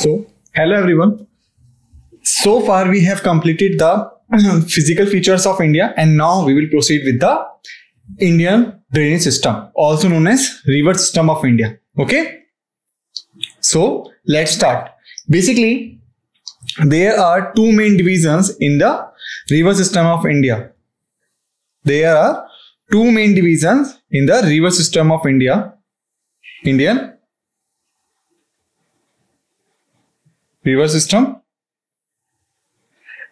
So, hello everyone. So far we have completed the physical features of India, and now we will proceed with the Indian drainage system, also known as river system of India. Okay. So let's start. Basically, there are two main divisions in the river system of India. There are two main divisions in the river system of India. Indian river system,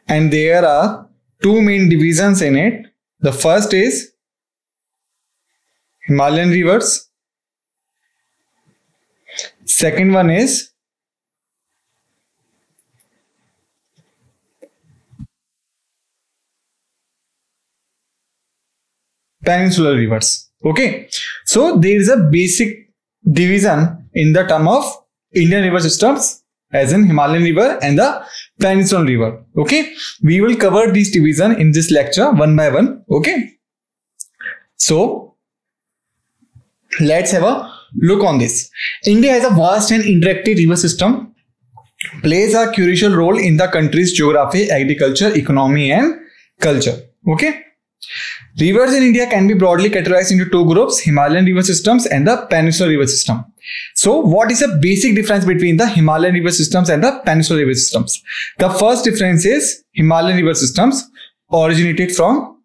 and there are two main divisions in it. The first is Himalayan rivers. Second one is peninsular rivers. Okay, so there is a basic division in the term of Indian river systems, as in Himalayan river and the peninsular river. Okay, we will cover this division in this lecture one by one. Okay, so let's have a look on this. India has a vast and interactive river system, plays a crucial role in the country's geography, agriculture, economy and culture. Okay, rivers in India can be broadly categorized into two groups: Himalayan river systems and the peninsular river system. So what is the basic difference between the Himalayan river systems and the peninsular river systems? The first difference is Himalayan river systems originated from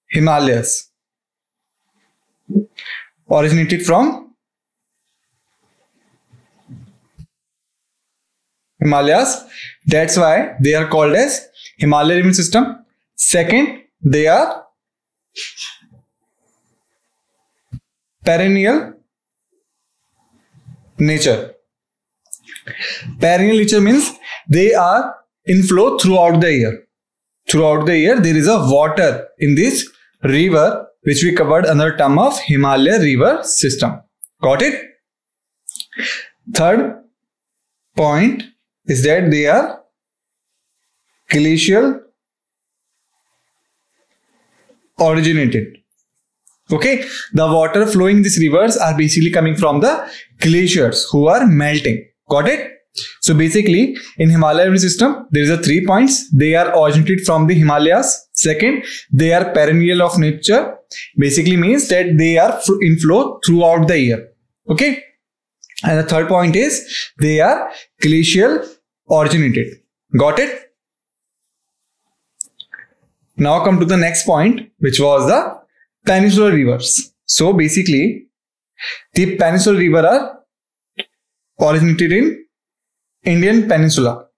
Himalayas. That's why they are called as Himalayan river system. Second, they are perennial nature. Perennial nature means they are in flow throughout the year. Throughout the year, there is a water in this river, which we covered under the term of Himalaya river system. Got it? Third point is that they are glacial originated. Okay, the water flowing these rivers are basically coming from the glaciers who are melting. Got it? So basically, in Himalayan river system, there is a 3 points. They are originated from the Himalayas. Second, they are perennial of nature. Basically means that they are in flow throughout the year. Okay, and the third point is they are glacial originated. Got it? Now come to the next point, which was the peninsular rivers. So basically, the peninsular rivers are originated in Indian peninsula.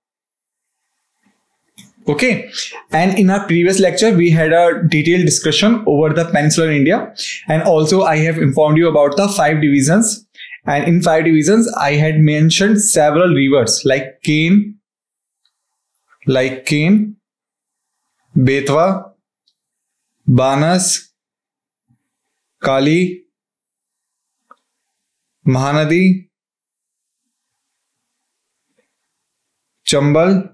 Okay, and in our previous lecture, we had a detailed discussion over the peninsular India, and also I have informed you about the 5 divisions. And in 5 divisions, I had mentioned several rivers like Ken, Betwa, Banas, Kali, Mahanadi, Chambal,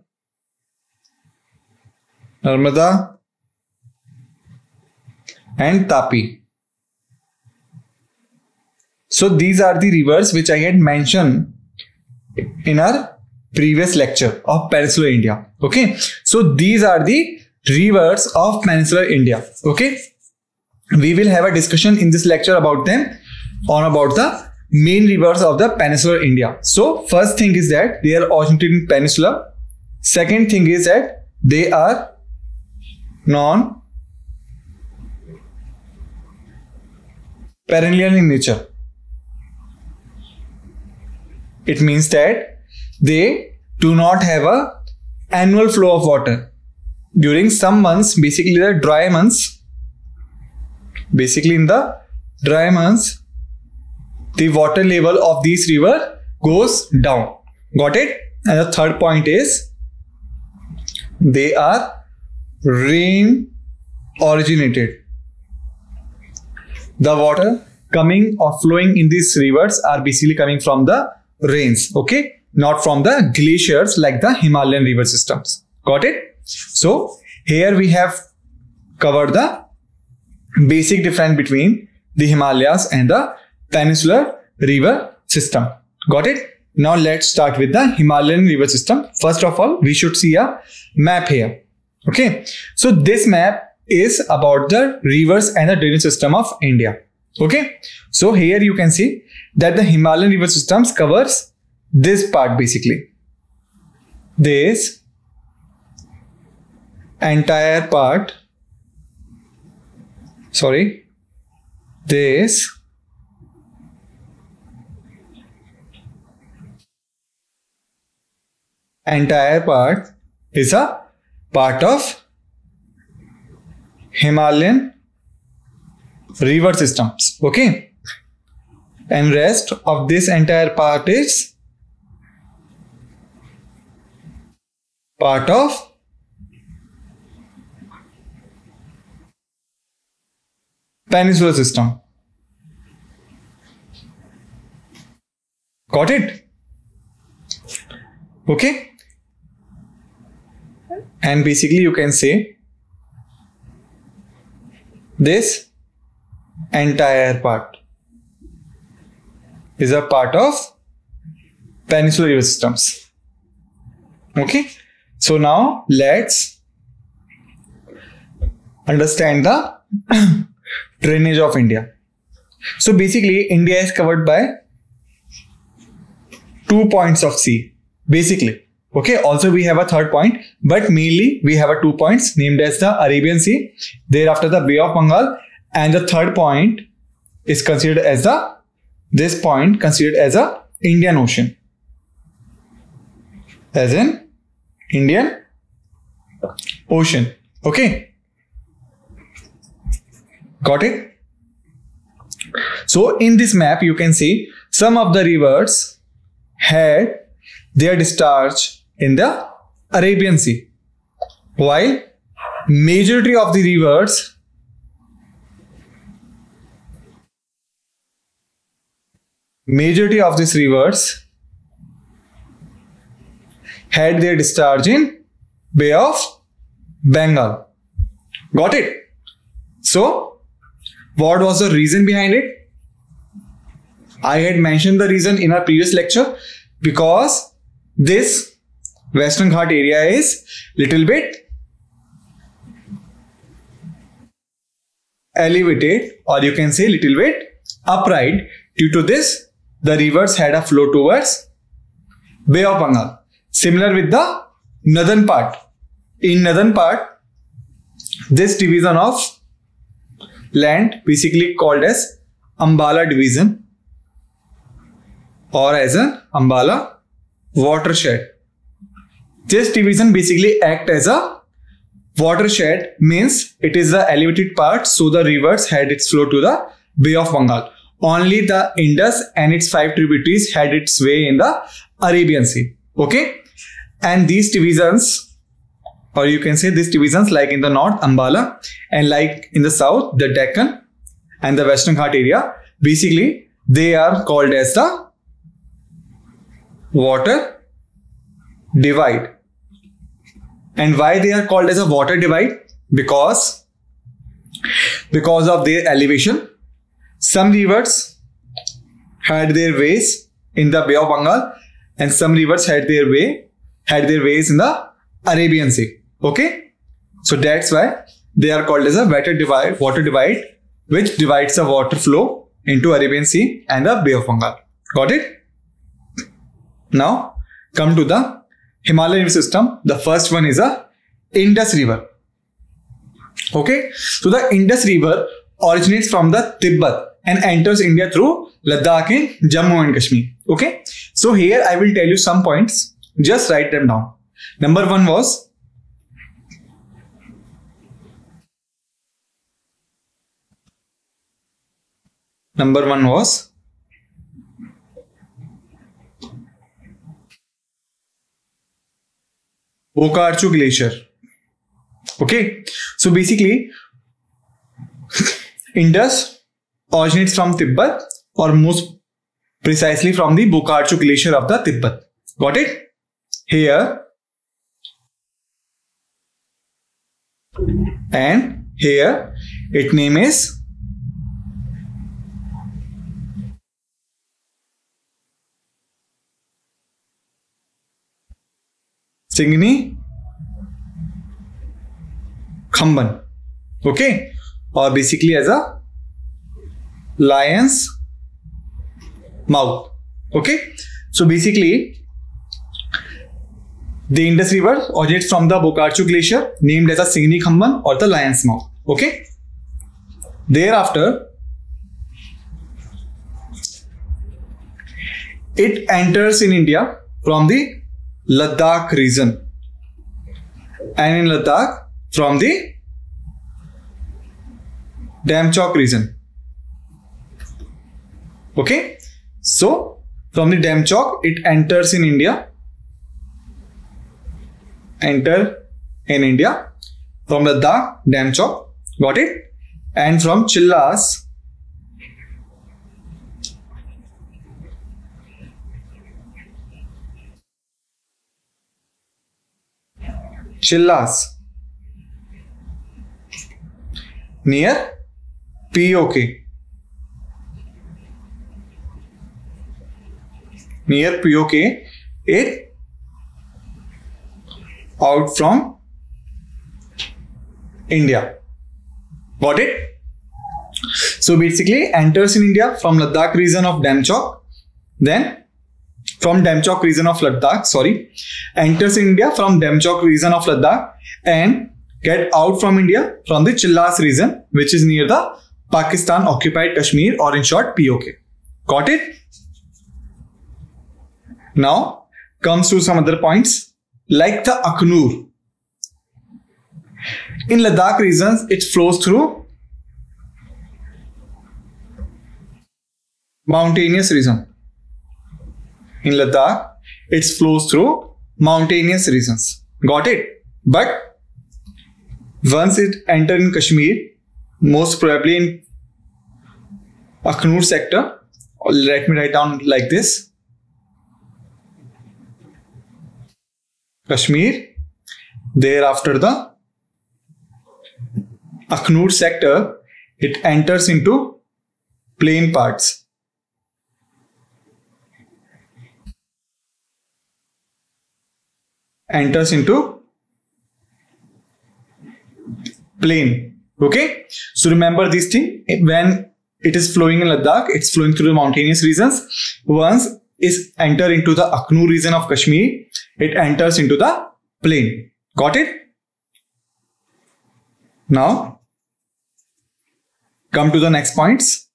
Narmada and Tapi. So these are the rivers which I had mentioned in our previous lecture of peninsular India. Okay, so these are the rivers of peninsular India. Okay, we will have a discussion in this lecture about them, about the main rivers of the peninsular India. So first thing is that they are originated in peninsula. Second thing is that they are non-perennial in nature. It means that they do not have a annual flow of water. During some months, basically the dry months, in the dry months, the water level of these river goes down. Got it? And the third point is they are rain originated. The water coming or flowing in these rivers are basically coming from the rains. Okay, not from the glaciers like the Himalayan river systems. Got it? So here we have covered the basic difference between the Himalayas and the peninsular river system. Got it? Now let's start with the Himalayan river system. First of all, we should see a map here. Okay, so this map is about the rivers and the drainage system of India. Okay, so here you can see that the Himalayan river systems covers this part basically. This entire part, this entire part is a part of Himalayan river systems. Okay, and rest of this entire part is part of peninsular system. Got it? Okay, and basically you can say this entire part is a part of peninsular river systems. Okay, so now let's understand the drainage of India. So basically India is covered by 2 points of sea basically. Okay, also we have a third point, but mainly we have a 2 points named as the Arabian Sea, thereafter the Bay of Bengal, and the third point is considered as a Indian Ocean, as in Indian Ocean. Okay, got it? So in this map you can see some of the rivers had their discharge in the Arabian Sea, while majority of these rivers had their discharge in Bay of Bengal. Got it? So what was the reason behind it? I had mentioned the reason in our previous lecture, because this Western Ghat area is little bit elevated, or you can say little bit upright. Due to this, the rivers had a flow towards Bay of Bengal. Similar with the northern part. In northern part, this division of land basically called as Ambala division, or as an Ambala watershed. This division basically act as a watershed, means it is the elevated part, so the rivers had its flow to the Bay of Bengal. Only the Indus and its 5 tributaries had its way in the Arabian Sea. Okay, and these divisions, or you can say these divisions, like in the north Ambala, and like in the south the Deccan and the Western Ghat area, basically they are called as the water divide. And why they are called as a water divide? Because of their elevation. Some rivers had their ways in the Bay of Bengal, and some rivers had their ways in the Arabian Sea. Okay, so that's why they are called as a water divide, which divides the water flow into Arabian Sea and the Bay of Bengal. Got it? Now come to the Himalayan river system. The first one is a Indus River. Okay, so the Indus River originates from the Tibet and enters India through Ladakh and Jammu and Kashmir. Okay, so here I will tell you some points. Just write them down. Number one was Bokarchu Glacier. Okay, so basically Indus originates from Tibet, or most precisely from the Bokarchu Glacier of the Tibet. Got it? Here and here its name is Singni Khamban, okay, or basically as a lion's mouth, okay. So basically the Indus River originates from the Bokarchu glacier named as a Singni Khamban or the lion's mouth, okay. Thereafter it enters in India from the Ladakh region, and in Ladakh from the Damchok region, okay. So from the Damchok it enters in India, from Ladakh, Damchok, got it, and from Chillas near POK, it out from India, got it. So basically enters in India from Ladakh region of Damchok, then from Damchok region of Ladakh, enters in India from Damchok region of Ladakh and get out from India from the Chillas region, which is near the Pakistan occupied Kashmir, or in short POK. Got it? Now comes to some other points like the Akhnur. In Ladakh regions it flows through mountainous region. In Ladakh, it flows through mountainous regions. Got it? But once it enters in Kashmir, most probably in Akhnur sector, let me write down like this. Kashmir, thereafter the Akhnur sector, it enters into plain parts. Enters into plain, okay. So remember this thing, when it is flowing in Ladakh, it's flowing through the mountainous regions. Once it enter into the Akhnur region of Kashmir, it enters into the plain. Got it? Now come to the next points.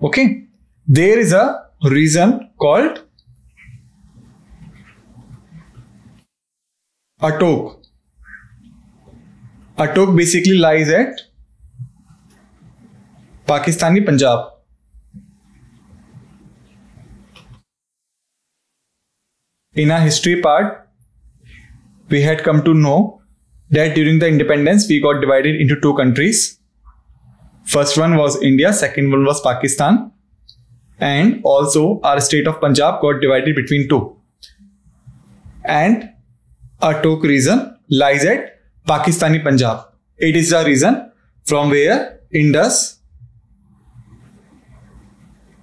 Okay, there is a region called Attock. Attock basically lies at Pakistani Punjab. In our history part, we had come to know that during the independence, we got divided into two countries. First one was India, second one was Pakistan. And also our state of Punjab got divided between two. And Attock region lies at Pakistani Punjab. It is the region from where Indus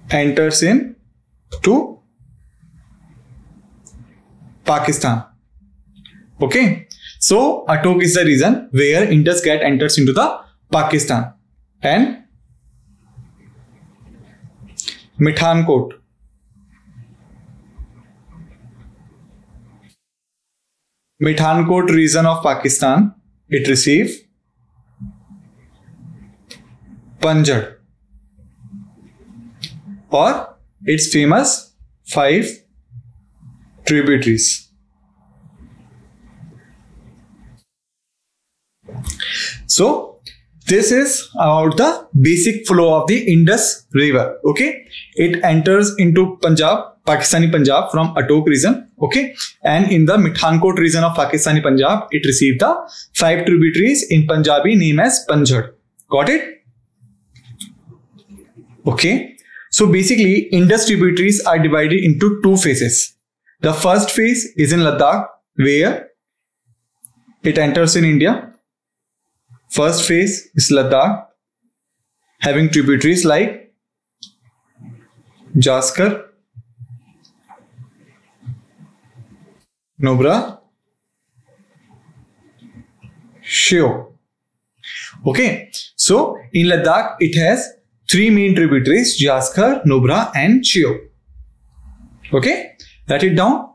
enters in to Pakistan. Okay. So Attock is the region where Indus enters into the Pakistan. And Mithankot. Mithankot region of Pakistan, it receives Panjad, or its famous 5 tributaries. So this is about the basic flow of the Indus River. Okay, it enters into Punjab, Pakistani Punjab from Attock region. Okay, and in the Mithankot region of Pakistani Punjab, it received the 5 tributaries in Punjabi named as Panjad. Got it? Okay, so basically Indus tributaries are divided into 2 phases. The first phase is in Ladakh, where it enters in India. First phase is Ladakh, having tributaries like Jaskar, Nubra, Shio. Okay, so in Ladakh it has three main tributaries: Jaskar, Nubra, and Shio. Okay, write it down.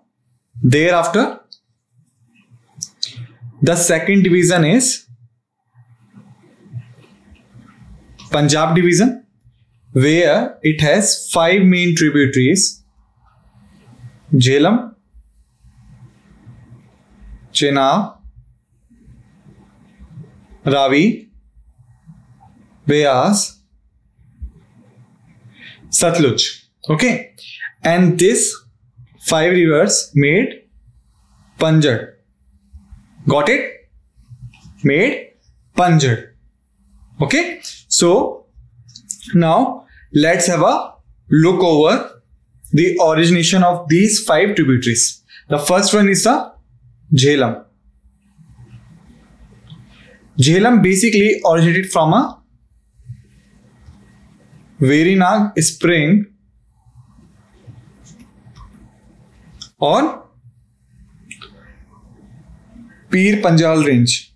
Thereafter, the second division is Punjab division, where it has five main tributaries: Jhelum, Chenab, Ravi, Beas, Satluj. Okay, and these five rivers made Panjad. Got it? Made Panjad. Okay, so now let's have a look over the origination of these five tributaries. The first one is the Jhelum. Jhelum basically originated from a Verinag spring on Pir Panjal range.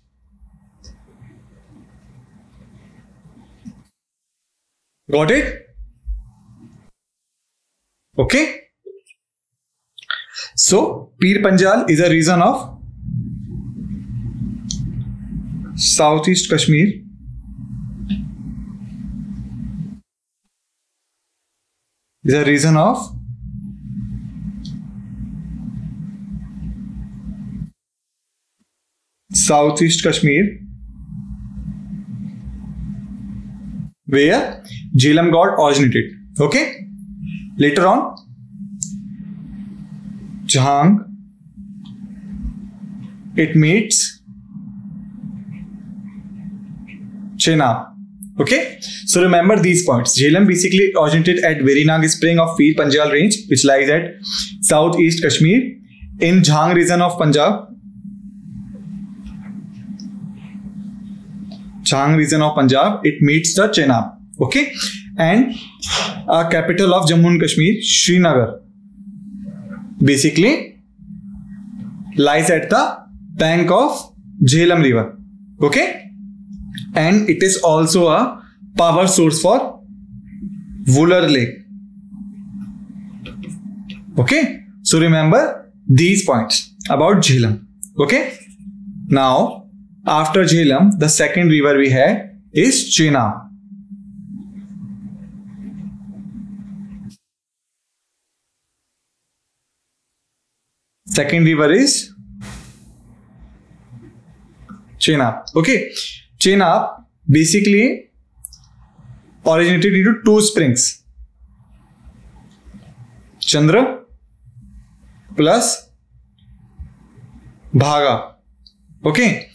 Got it? Okay. So Pir Panjal is a region of Southeast Kashmir. Is a region of Southeast Kashmir where Jhelum got originated. Okay. Later on, Jhang, it meets Chenab. Okay, so remember these points. Jhelum basically originated at Verinag spring of Pir Panjal range, which lies at southeast Kashmir in Jhang region of Punjab. Jhang region of Punjab, it meets the Chenab. Okay, and a capital of Jammu and Kashmir, Srinagar, basically lies at the bank of Jhelum river. Okay, and it is also a power source for Wular Lake. Okay, so remember these points about Jhelum. Okay, now after Jhelum, the second river we had is Chenab. Second river is Chenab. Okay, Chenab basically originated into two springs, Chandra plus Bhaga. Okay,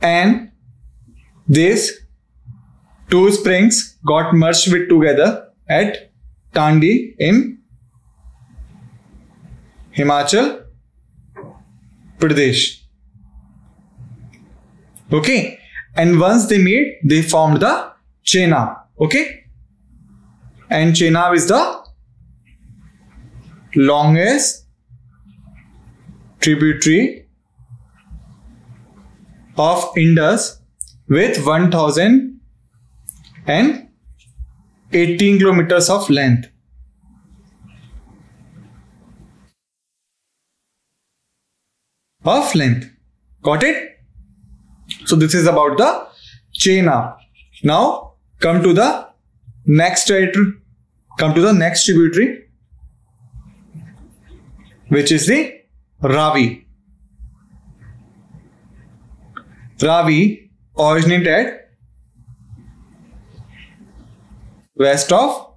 and these two springs got merged with together at Tandi in Himachal Pradesh. Okay, and once they meet, they formed the Chenab. Okay, and Chenab is the longest tributary of Indus with 1018 kilometers of length. Got it? So this is about the Chenab. Now come to the next tributary, which is the Ravi. Ravi originated at west of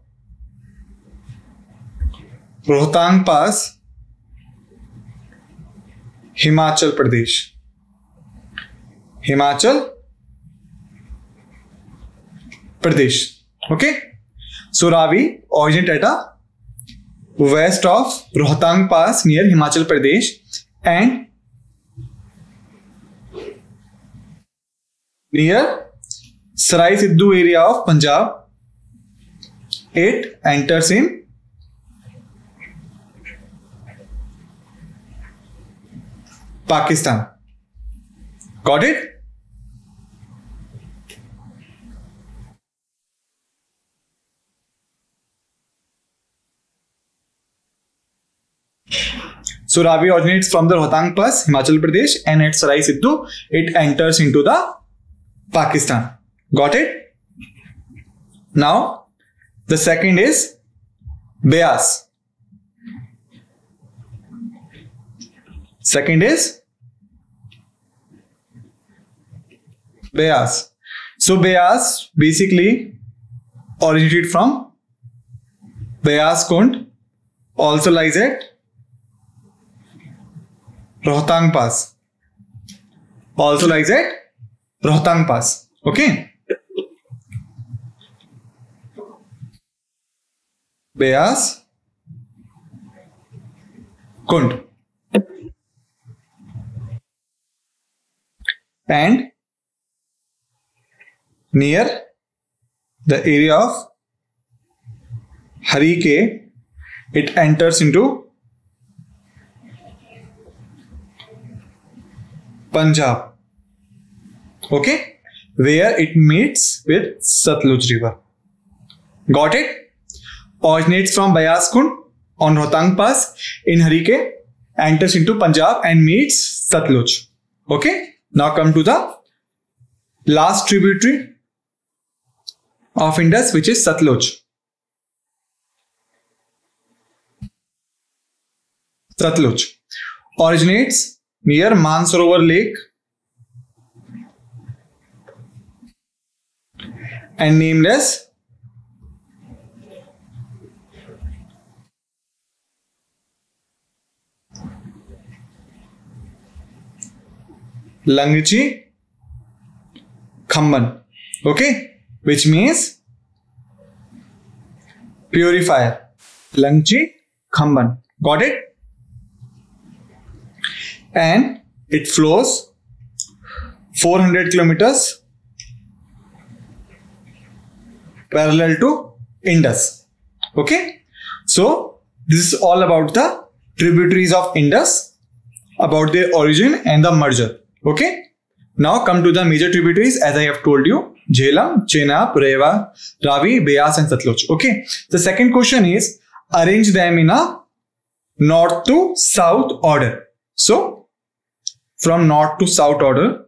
Rohtang Pass, Himachal Pradesh. Okay, so Ravi originated at a west of Rohtang Pass near Himachal Pradesh, and near Sarai Sidhu area of Punjab, it enters in Pakistan. Got it? So Ravi originates from the Rohtang Pass, Himachal Pradesh, and at Sarai Sidhu, it enters into the Pakistan. Got it? Now, the second is Beas. Second is Beas. So Beas basically originated from Beas Kund, also lies at Rohtang Pass. Also lies at Rohtang Pass. Okay. Beas Kund. And near the area of Harike, it enters into Punjab. Okay, where it meets with Satluj River. Got it? Originates from Beas Kund on Rohtang Pass in Harike, enters into Punjab and meets Satluj. Okay, now come to the last tributary of Indus, which is Satluj. Satluj originates near Mansarovar Lake and named as Langchi Khamban. Okay, which means purifier. Langchi Khamban. Got it? And it flows 400 kilometers parallel to Indus. Okay, so this is all about the tributaries of Indus, about their origin and the merger. Okay, now come to the major tributaries. As I have told you, Jhelum, Chenab, Rewa, Ravi, Beas and Satluj. Okay, the second question is arrange them in a north to south order. So from north to south order,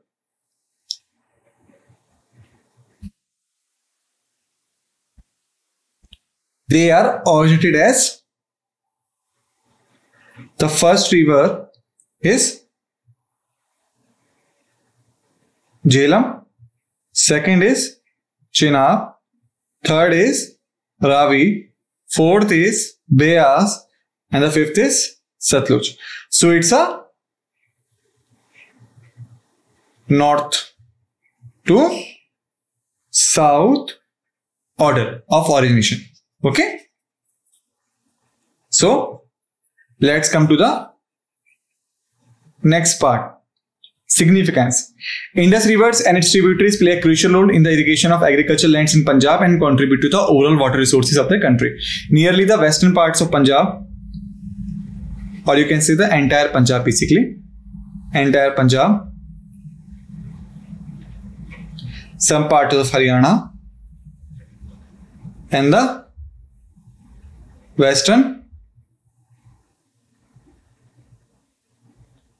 they are originated as, the first river is Jhelum, second is Chenab, third is Ravi, fourth is Beas, and the fifth is Satluj. So it's a north to south order of origination. Okay, so let's come to the next part. Significance. Indus rivers and its tributaries play a crucial role in the irrigation of agricultural lands in Punjab and contribute to the overall water resources of the country. Nearly the western parts of Punjab, or you can say the entire Punjab basically, entire Punjab, some parts of Haryana and the western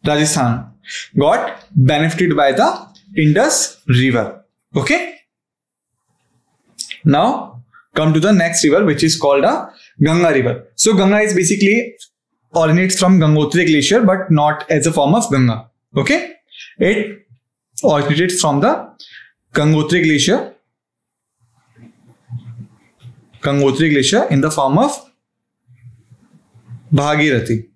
Rajasthan got benefited by the Indus river. Okay, now come to the next river, which is called a Ganga river. So Ganga is basically originates from Gangotri glacier, but not as a form of Ganga. Okay, it originated from the Gangotri glacier in the form of Bhagirathi.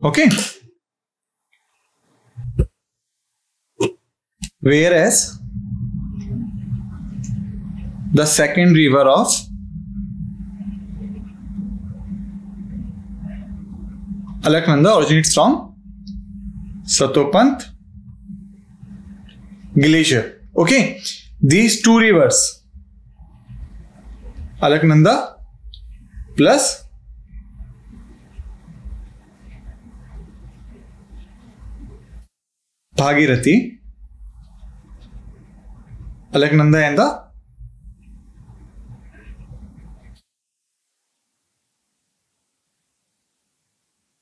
Okay, whereas the second river of Alaknanda originates from Satopant glacier. Okay, these two rivers, Alaknanda plus Bhagirathi, Alaknanda and the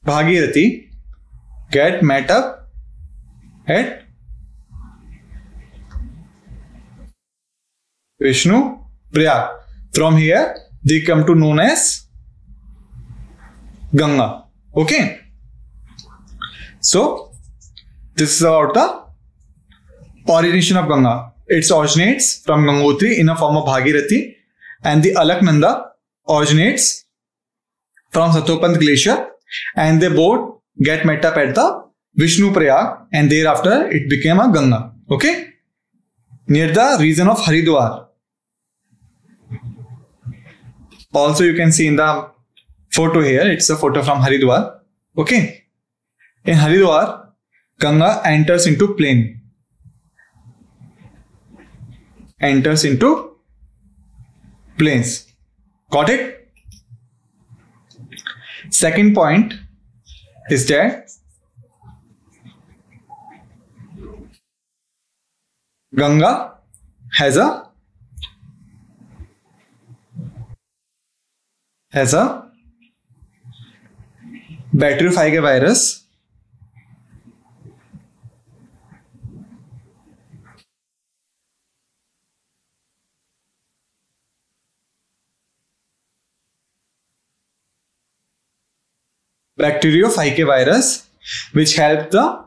Bhagirathi get met up at Vishnu Prayag. From here they come to known as Ganga. Okay, so this is about the origination of Ganga. It originates from Gangotri in a form of Bhagirathi, and the Alaknanda originates from Satopant glacier, and they both get met up at the Vishnu Prayag, and thereafter it became a Ganga. Okay, near the region of Haridwar. Also you can see in the photo here, it's a photo from Haridwar. Okay, in Haridwar Ganga enters into plain, enters into plains. Got it? Second point is that Ganga has a bacteriophage virus which help the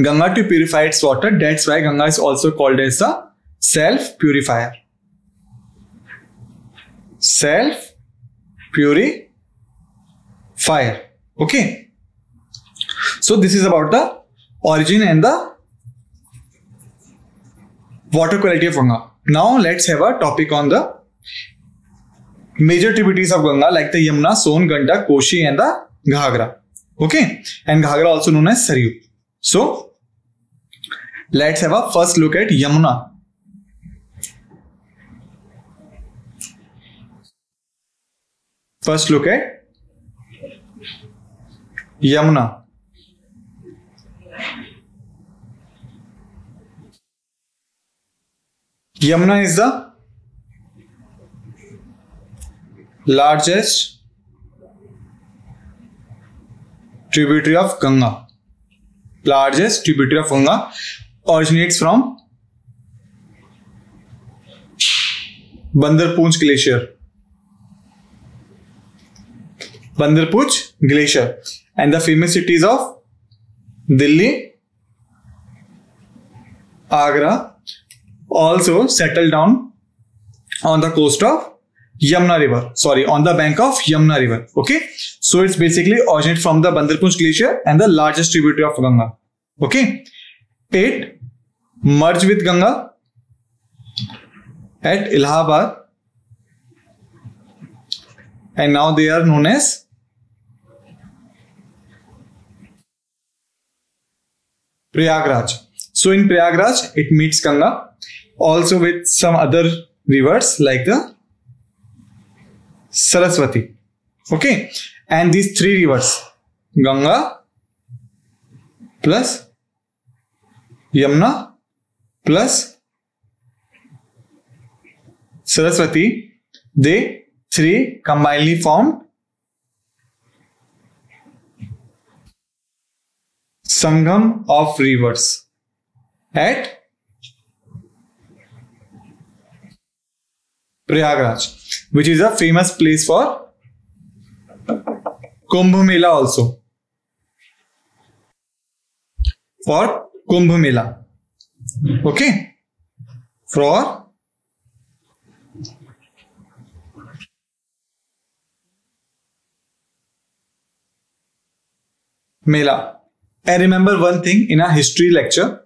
Ganga to purify its water. That's why Ganga is also called as the self-purifier. Self-purifier. Okay. So this is about the origin and the water quality of Ganga. Now let's have a topic on the major tributaries of Ganga like the Yamuna, Son, Gandak, Koshi and the Ghagra. Okay. And Ghagra also known as Saryu. So let's have a first look at Yamuna. First look at Yamuna. Yamuna is the largest tributary of Ganga. Largest tributary of Ganga, originates from Bandarpunj glacier. Bandarpunj glacier, and the famous cities of Delhi, Agra also settled down on the coast of Yamuna river. Sorry, on the bank of Yamuna river. Okay, so it's basically originated from the Bandarpunj glacier and the largest tributary of Ganga. Okay, it merged with Ganga at Allahabad, and now they are known as Prayagraj. So in Prayagraj it meets Ganga also with some other rivers like the Saraswati. Okay, and these three rivers, Ganga plus Yamuna plus Saraswati, they three combinedly form Sangam of rivers at Prayagraj, which is a famous place for Kumbh Mela also. For Kumbh Mela. Okay. For Mela. I remember one thing in a history lecture.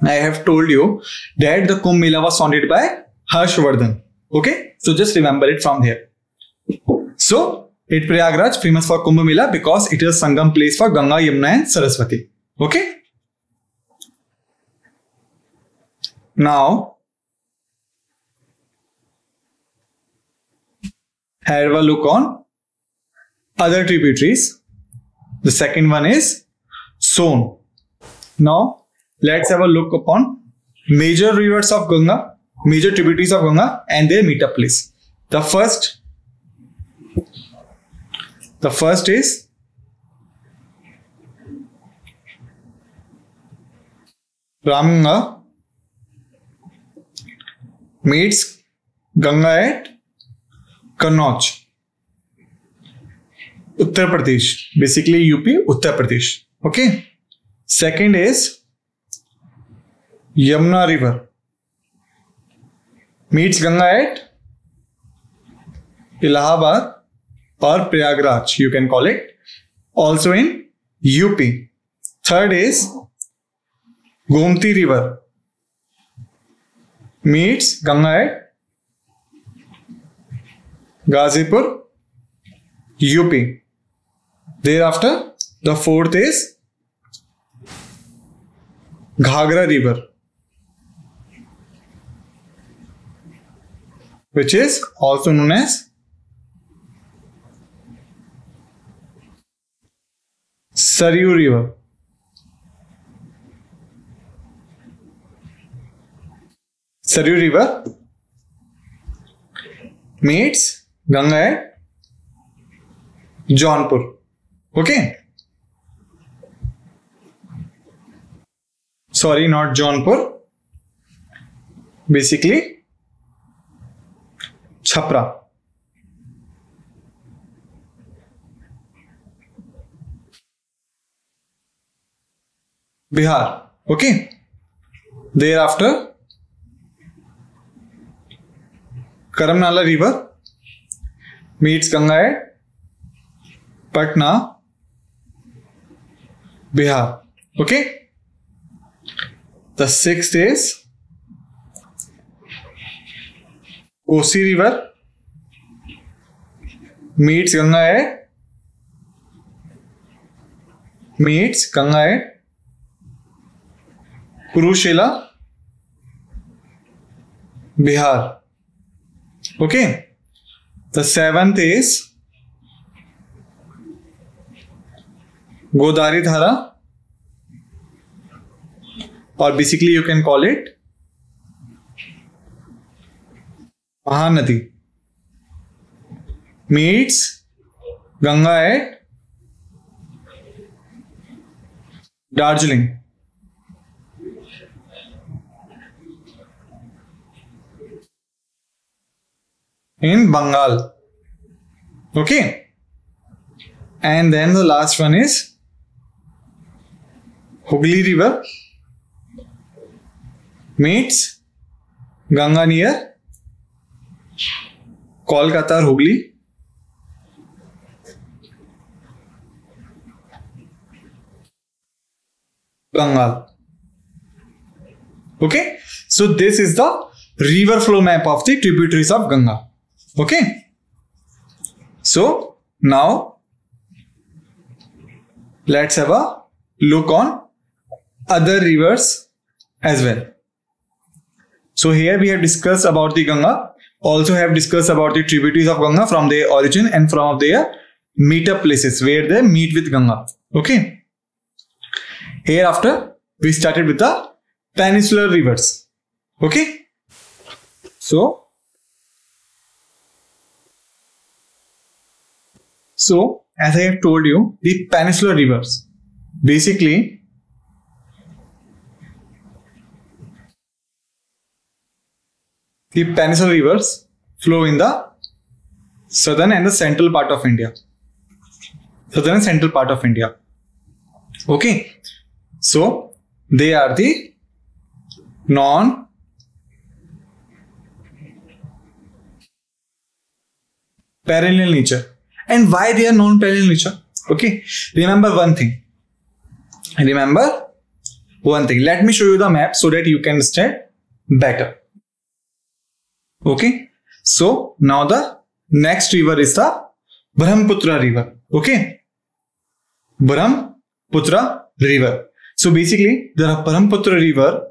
I have told you that the Kumbh Mela was founded by Harshvardhan. Okay. So just remember it from here. So it Prayagraj famous for Kumbh Mela because it is a Sangam place for Ganga, Yamuna and Saraswati. Okay. Now have a look on other tributaries. The second one is Son. Now let's have a look upon major rivers of Ganga, major tributaries of Ganga and their meetup place. The first is Ramganga meets Ganga at Kannauj, Uttar Pradesh, basically UP, Uttar Pradesh. Okay. Second is Yamuna River meets Ganga at Allahabad or Prayagraj, you can call it, also in UP. Third is Gomti River meets Ganga at Ghazipur, UP. Thereafter, the fourth is Ghagra River, which is also known as Saryu River. Saryu River meets Ganga at Jaunpur. Okay. Sorry, not Jaunpur. Basically, Chhapra. Bihar. Okay. Thereafter, Karamnala River meets Ganga at Patna, Bihar. Okay. The sixth is Kosi River meets Ganga at Kurushela, Bihar. Okay. The seventh is Godari Dhara, or basically you can call it Mahanadi, meets Ganga at Darjeeling. In Bengal. Okay. And then the last one is Hooghly River meets Ganga near Kolkata or Hooghly, Bengal. Okay. So this is the river flow map of the tributaries of Ganga. Okay. So now let's have a look on other rivers as well. So here we have discussed about the Ganga, also have discussed about the tributaries of Ganga from their origin and from their meetup places where they meet with Ganga. Okay. Hereafter we started with the peninsular rivers. Okay. So as I have told you, the peninsular rivers, basically the peninsular rivers flow in the southern and the central part of India. Southern and central part of India. Okay. So they are the non-perennial nature. And why they are non-perennial nature? Okay. Remember one thing. Let me show you the map so that you can understand better. Okay. So now the next river is the Brahmaputra River. Okay. Brahmaputra River. So basically the Brahmaputra River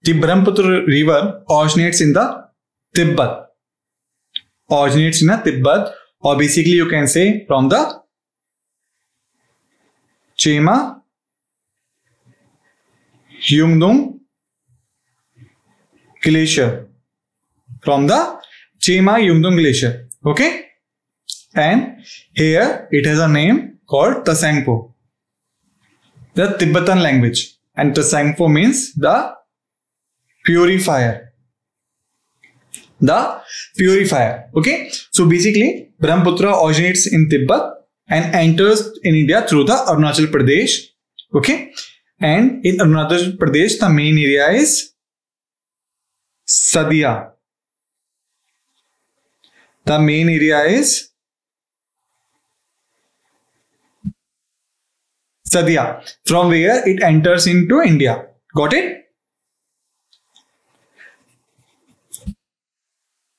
the Brahmaputra River originates in the Tibet. or basically you can say from the Chema Yungdung Glacier. From the Chema Yungdung Glacier. Okay? And here it has a name called Tsangpo. The Tibetan language. And Tsangpo means the purifier. The purifier. Okay? So basically, Brahmaputra originates in Tibet and enters in India through the Arunachal Pradesh. Okay? And in Arunachal Pradesh, the main area is Sadia. The main area is Sadia, from where it enters into India. Got it?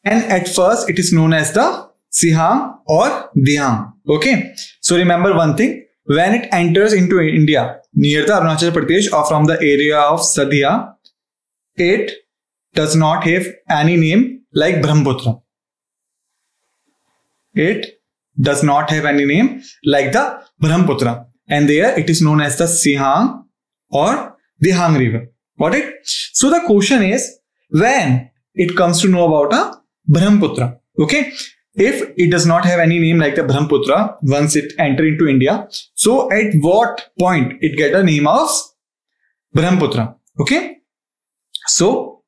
And at first it is known as the Sihang or Dihang. Okay. So remember one thing. When it enters into India near the Arunachal Pradesh or from the area of Sadia, it does not have any name like Brahmaputra. It does not have any name like the Brahmaputra. And there it is known as the Sihang or Dihang river. Got it? So the question is, when it comes to know about a Brahmaputra, okay? If it does not have any name like the Brahmaputra once it enter into India, so at what point it get a name of Brahmaputra? Okay? So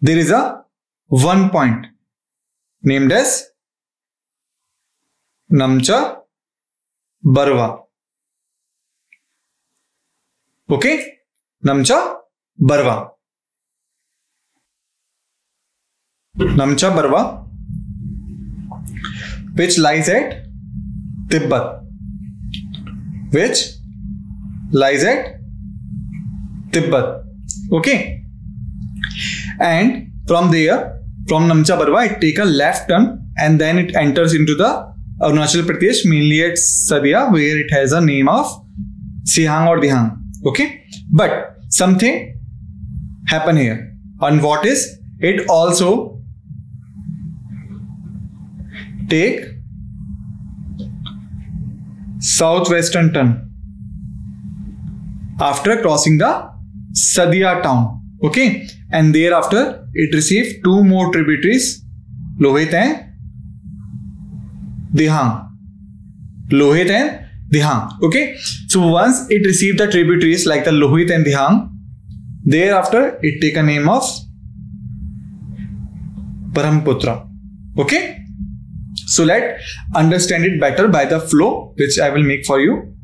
there is a one point named as Namcha Barwa. Okay? Namcha Barwa. Namcha Barwa, which lies at Tibet. Which lies at Tibet. Okay? And from there, from Namcha Barwa, it take a left turn and then it enters into the Arunachal Pradesh, mainly at Sadia, where it has a name of Sihang or Dihang. Okay? But something happen here. And what is? It also take southwestern turn after crossing the Sadia town. Okay? And thereafter, it received two more tributaries, Lohit and Dihang. Lohit and Dihang. Okay? So once it received the tributaries like the Lohit and Dihang, thereafter it take a name of Brahmaputra. Okay? So let's understand it better by the flow which I will make for you.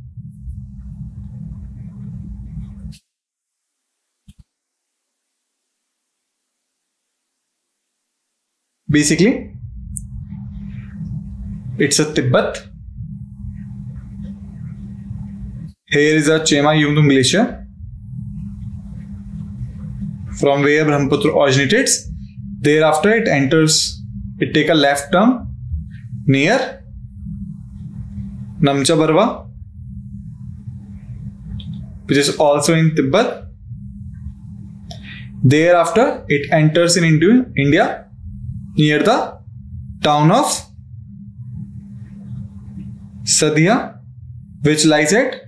Basically, it's a Tibet. Here is a Chema Yungdung Glacier, from where Brahmaputra originates. Thereafter, it enters, it take a left turn near Namcha Barwa, which is also in Tibet. Thereafter, it enters into India near the town of Sadia, which lies at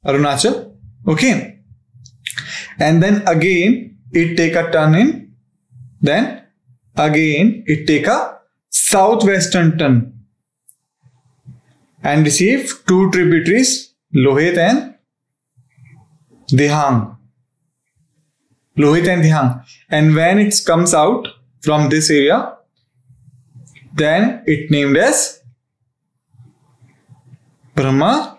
Arunachal. Okay. And then again it take a turn in. Then again it take a southwestern turn and receive two tributaries, Lohit and Dihang. Lohit and Dihang. And when it comes out from this area, then it named as Brahmaputra.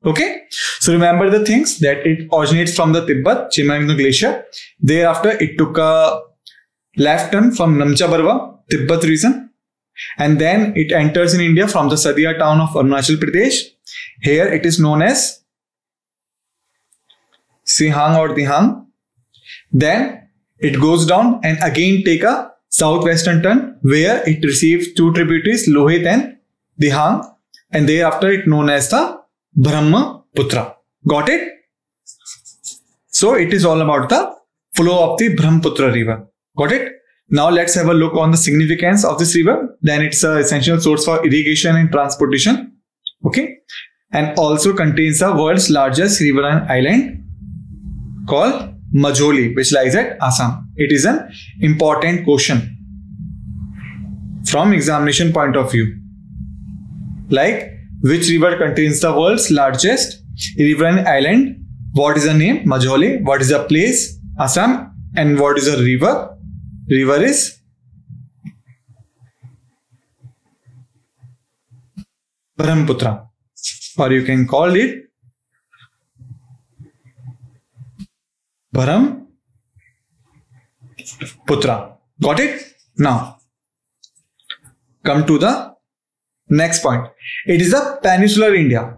Okay? So remember the things that it originates from the Tibet, Chema Yungdung Glacier. Thereafter, it took a left turn from Namcha Barwa, Tibet region. And then it enters in India from the Sadia town of Arunachal Pradesh. Here it is known as Sihang or Dihang. Then it goes down and again take a southwestern turn where it receives two tributaries, Lohit and Dihang. And thereafter it known as the Brahmaputra. Got it? So it is all about the flow of the Brahmaputra river. Got it? Now let's have a look on the significance of this river. Then it's an essential source for irrigation and transportation. Okay. And also contains the world's largest riverine island called Majuli, which lies at Assam. It is an important question from examination point of view. Like, which river contains the world's largest riverine island? What is the name? Majuli. What is the place? Assam. And what is the river? River is Brahmaputra, or you can call it Brahmaputra. Got it? Now, come to the next point. It is a peninsular India.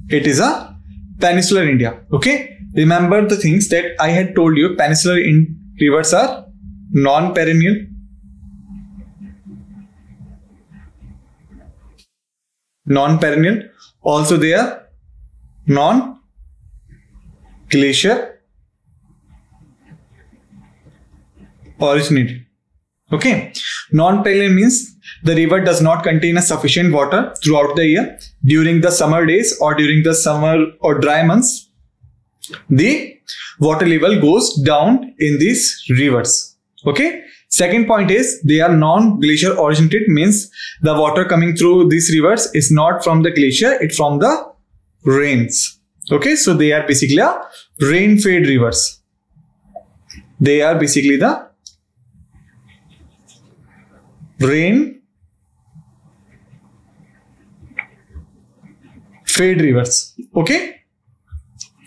It is a peninsular India. Okay? Remember the things that I had told you. Peninsular rivers are non-perennial. Non-perennial. Also they are non-glacier originated. Okay. Non-perennial means the river does not contain a sufficient water throughout the year. During the summer days or during the summer or dry months, the water level goes down in these rivers. Okay. Second point is they are non-glacier originated, means the water coming through these rivers is not from the glacier, it's from the rains. Okay. So they are basically a rain-fed rivers. They are basically the rain-fed rivers. Okay.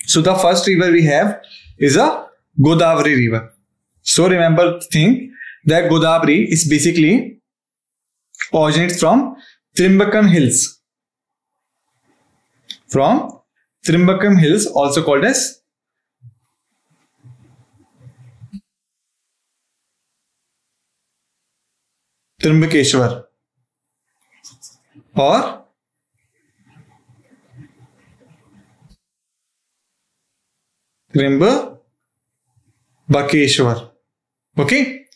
So the first river we have is a Godavari river. So remember the thing that Godavari is basically originates from Trimbakam Hills. From Trimbakam Hills, also called as Trimbakeshwar or Trimbakeshwar. Okay.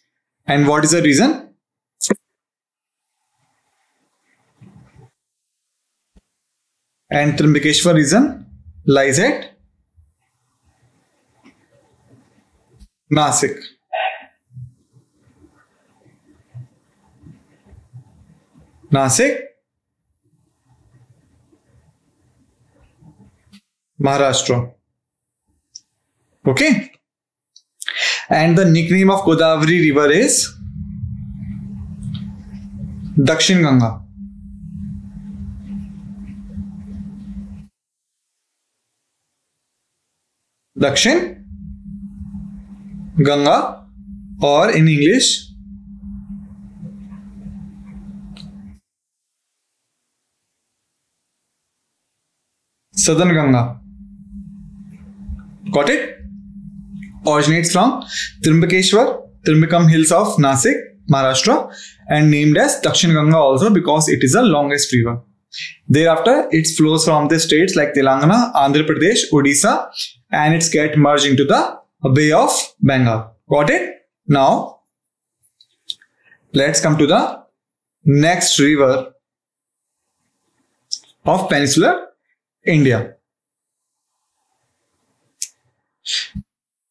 And what is the reason? And Trimbakeshwar region lies at Nasik. Nasik, Maharashtra. Okay. And the nickname of Godavari river is Dakshin Ganga. Dakshin Ganga, or in English Southern Ganga. Got it? Originates from Trimbakam Hills of Nasik, Maharashtra, and named as Dakshin Ganga also because it is the longest river. Thereafter, it flows from the states like Telangana, Andhra Pradesh, Odisha, and it's get merged into the Bay of Bengal. Got it? Now, let's come to the next river of peninsular India.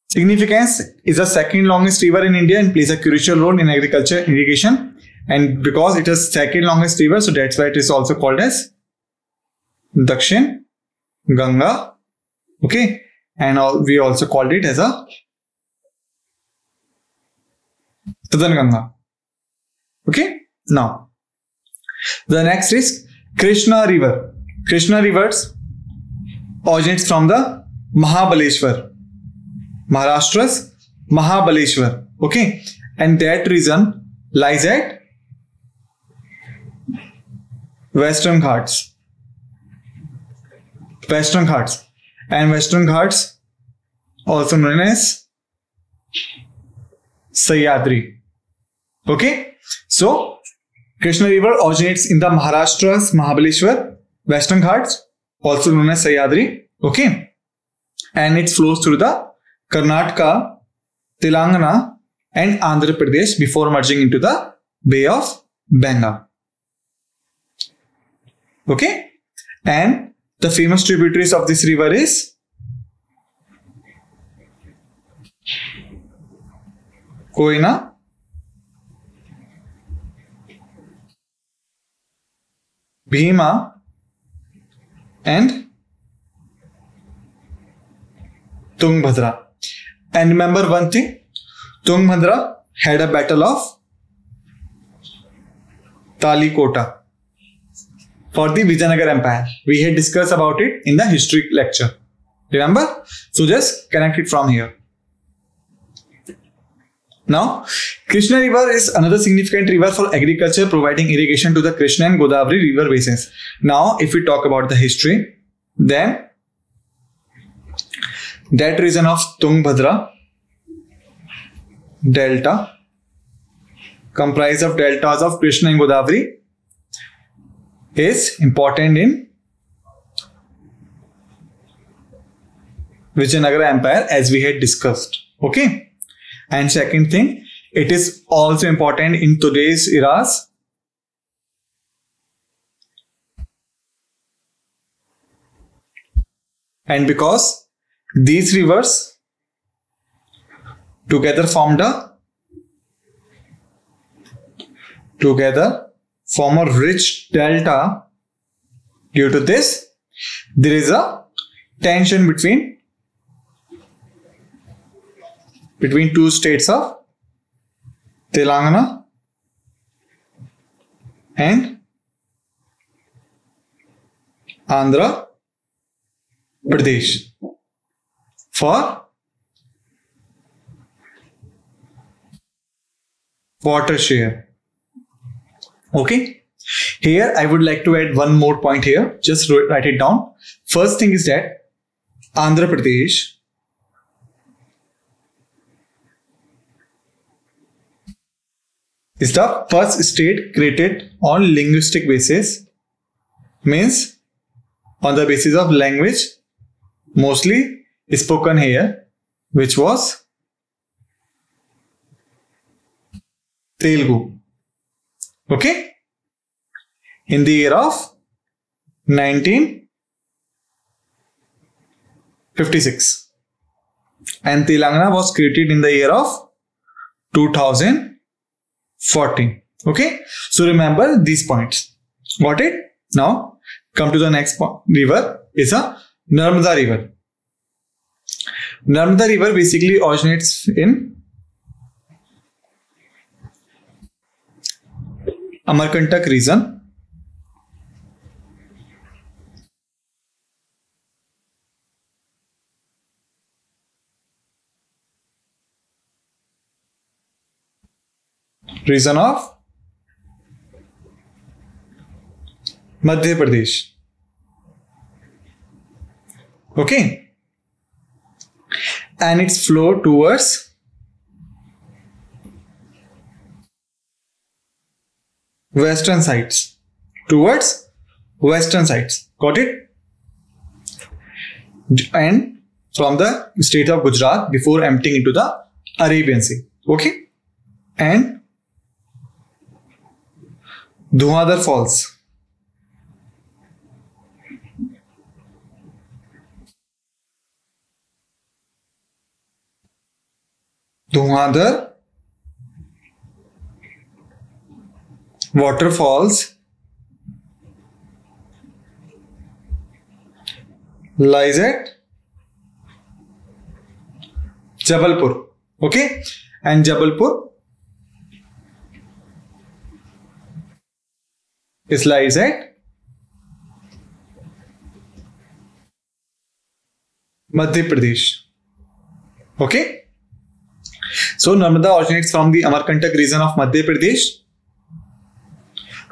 Significance is the second longest river in India and plays a crucial role in agriculture, irrigation, and because it is second longest river, so that's why it is also called as Dakshin Ganga. Okay, and we also called it as a Southern Ganga. Okay, now the next is Krishna River. Krishna rivers originates from the Mahabaleshwar. Maharashtra's Mahabaleshwar. Okay. And that region lies at Western Ghats. Western Ghats. And Western Ghats also known as Sahyadri. Okay. So Krishna River originates in the Maharashtra's Mahabaleshwar, Western Ghats, also known as Sahyadri. Okay. And it flows through the Karnataka, Telangana and Andhra Pradesh before merging into the Bay of Bengal. Okay, and the famous tributaries of this river is Koyna, Bhima, and Tungabhadra. And remember one thing, Tungabhadra had a battle of Talikota for the Vijayanagar Empire. We had discussed about it in the history lecture. Remember? So just connect it from here. Now, Krishna River is another significant river for agriculture, providing irrigation to the Krishna and Godavari river basins. Now, if we talk about the history, then that region of Tungabhadra delta, comprised of deltas of Krishna and Godavari, is important in Vijayanagar Empire, as we had discussed. Okay. And second thing, it is also important in today's eras. And because these rivers together form a rich delta, due to this, there is a tension between two states of Telangana and Andhra Pradesh for water share. Okay, here I would like to add one more point here. Just write it down. First thing is that Andhra Pradesh is the first state created on linguistic basis, means on the basis of language mostly spoken here, which was Telugu. Okay, in the year of 1956, and Telangana was created in the year of 2014. Okay, so remember these points. Got it? Now come to the next river, is a Narmada River. Narmada River basically originates in Amarkantak region. Region of Madhya Pradesh. Okay, and its flow towards western sides. Got it? And from the state of Gujarat before emptying into the Arabian Sea. Okay, and Dhuandhar Falls. Dhuandhar waterfalls lies at Jabalpur. Okay, and Jabalpur lies at Madhya Pradesh. Okay, so Narmada originates from the Amarkantak region of Madhya Pradesh,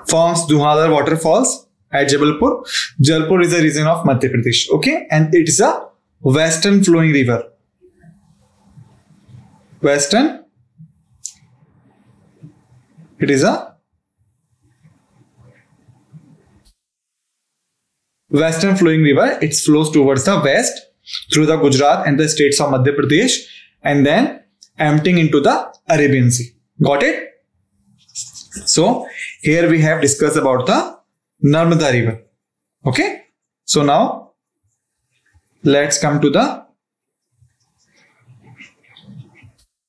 forms Dhuandhar waterfalls at Jabalpur. Jabalpur is a region of Madhya Pradesh. Okay, and it is a western flowing river. It is a western flowing river. It flows towards the west through the Gujarat and the states of Madhya Pradesh, and then emptying into the Arabian Sea. Got it? So here we have discussed about the Narmada river. Okay. So now let's come to the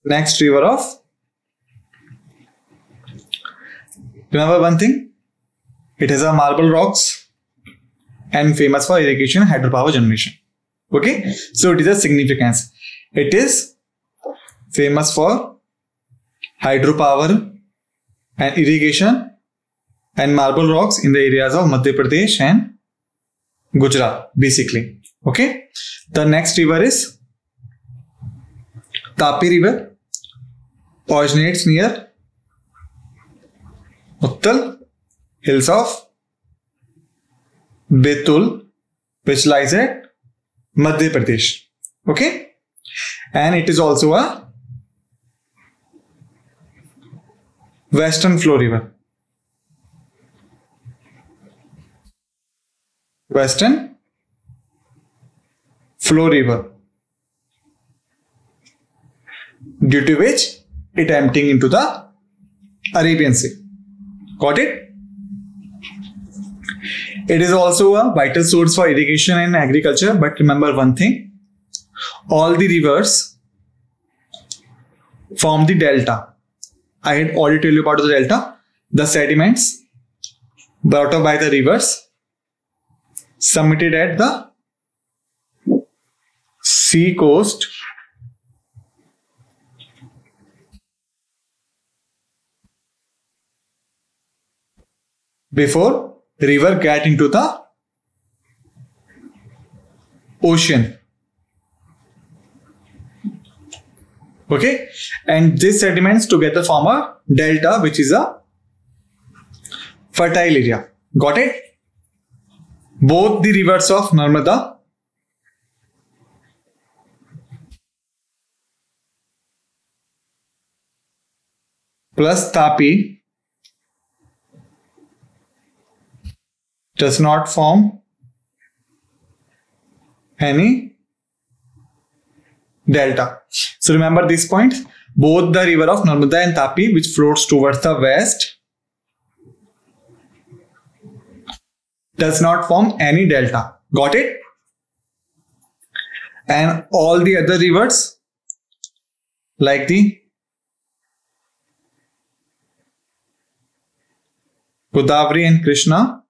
next river of. Remember one thing, it has a marble rocks and famous for irrigation and hydropower generation. Okay. So it is a significance. It is famous for hydropower and irrigation and marble rocks in the areas of Madhya Pradesh and Gujarat, basically. Okay. The next river is Tapi river, originates near Uttal hills of Betul, which lies at Madhya Pradesh. Okay. And it is also a western flow river. Western flow river, due to which it emptying into the Arabian Sea. Got it? It is also a vital source for irrigation and agriculture. But remember one thing, all the rivers form the delta. I had already told you about the delta. The sediments brought up by the rivers submitted at the sea coast before the river get into the ocean. Okay, and these sediments together form a delta, which is a fertile area. Got it? Both the rivers of Narmada plus Tapi does not form any delta. So remember this point. Both the river of Narmada and Tapi, which flows towards the west, does not form any delta. Got it? And all the other rivers like the Godavari and Krishna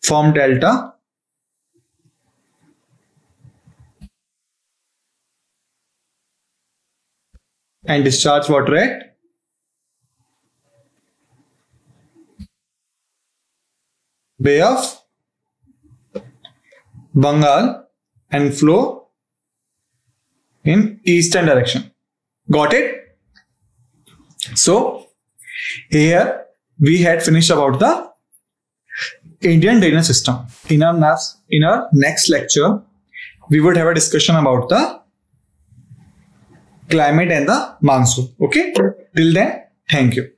form delta. And discharge water at Bay of Bengal and flow in eastern direction. Got it? So here we had finished about the Indian drainage system. In our next lecture, we would have a discussion about the climate and the monsoon. Okay, till then, thank you.